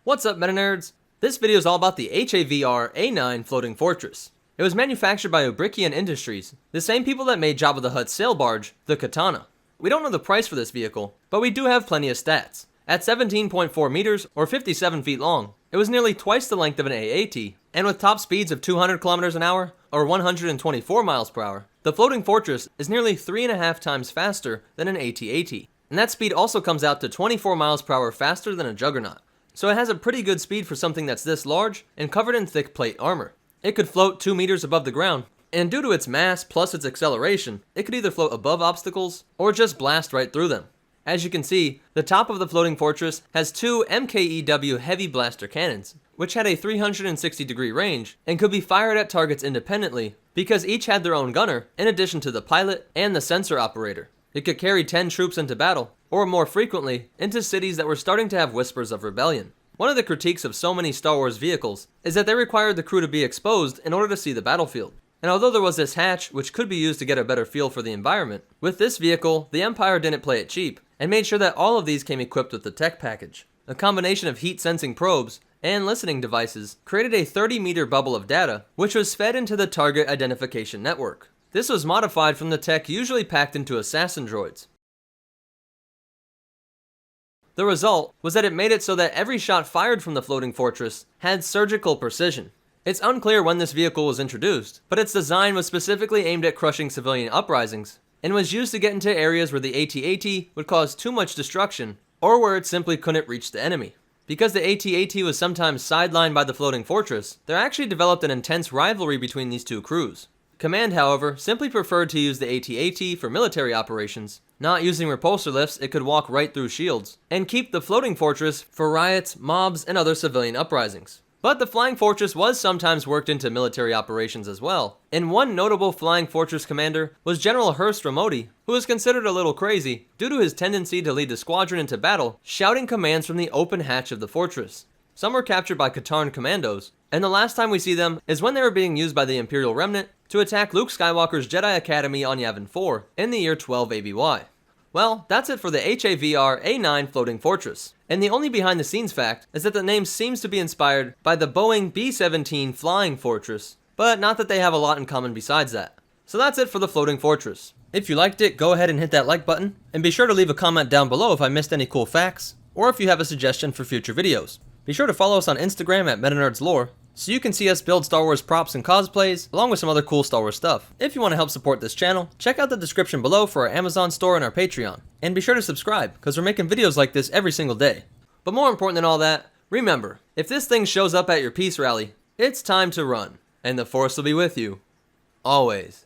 What's up, Meta Nerds? This video is all about the HAV A9 floating fortress. It was manufactured by Ubrikian Industries, the same people that made Jabba the Hutt's sail barge, the Katana. We don't know the price for this vehicle, but we do have plenty of stats. At 17.4 meters, or 57 feet long, it was nearly twice the length of an AAT, and with top speeds of 200 kilometers an hour, or 124 miles per hour, the floating fortress is nearly 3.5 times faster than an AT-AT. And that speed also comes out to 24 miles per hour faster than a Juggernaut. So it has a pretty good speed for something that's this large and covered in thick plate armor. It could float 2 meters above the ground, and due to its mass plus its acceleration, it could either float above obstacles or just blast right through them. As you can see, the top of the floating fortress has two MKEW heavy blaster cannons, which had a 360-degree range and could be fired at targets independently because each had their own gunner in addition to the pilot and the sensor operator. It could carry 10 troops into battle, or more frequently, into cities that were starting to have whispers of rebellion. One of the critiques of so many Star Wars vehicles is that they required the crew to be exposed in order to see the battlefield. And although there was this hatch, which could be used to get a better feel for the environment, with this vehicle, the Empire didn't play it cheap, and made sure that all of these came equipped with the tech package. A combination of heat-sensing probes and listening devices created a 30-meter bubble of data, which was fed into the target identification network. This was modified from the tech usually packed into assassin droids. The result was that it made it so that every shot fired from the floating fortress had surgical precision. It's unclear when this vehicle was introduced, but its design was specifically aimed at crushing civilian uprisings, and was used to get into areas where the AT-AT would cause too much destruction, or where it simply couldn't reach the enemy. Because the AT-AT was sometimes sidelined by the floating fortress, there actually developed an intense rivalry between these two crews. Command, however, simply preferred to use the AT-AT for military operations, not using repulsor lifts it could walk right through shields, and keep the floating fortress for riots, mobs, and other civilian uprisings. But the flying fortress was sometimes worked into military operations as well, and one notable flying fortress commander was General Hurst Ramodi, who was considered a little crazy due to his tendency to lead the squadron into battle, shouting commands from the open hatch of the fortress. Some were captured by Katarn commandos, and the last time we see them is when they were being used by the Imperial Remnant to attack Luke Skywalker's Jedi Academy on Yavin 4 in the year 12 ABY. Well, that's it for the HAV A9 floating fortress. And the only behind the scenes fact is that the name seems to be inspired by the Boeing B-17 flying fortress, but not that they have a lot in common besides that. So that's it for the floating fortress. If you liked it, go ahead and hit that like button, and be sure to leave a comment down below if I missed any cool facts, or if you have a suggestion for future videos. Be sure to follow us on Instagram at MetaNerdsLore, so you can see us build Star Wars props and cosplays, along with some other cool Star Wars stuff. If you want to help support this channel, check out the description below for our Amazon store and our Patreon. And be sure to subscribe, because we're making videos like this every single day. But more important than all that, remember, if this thing shows up at your peace rally, it's time to run, and the Force will be with you, always.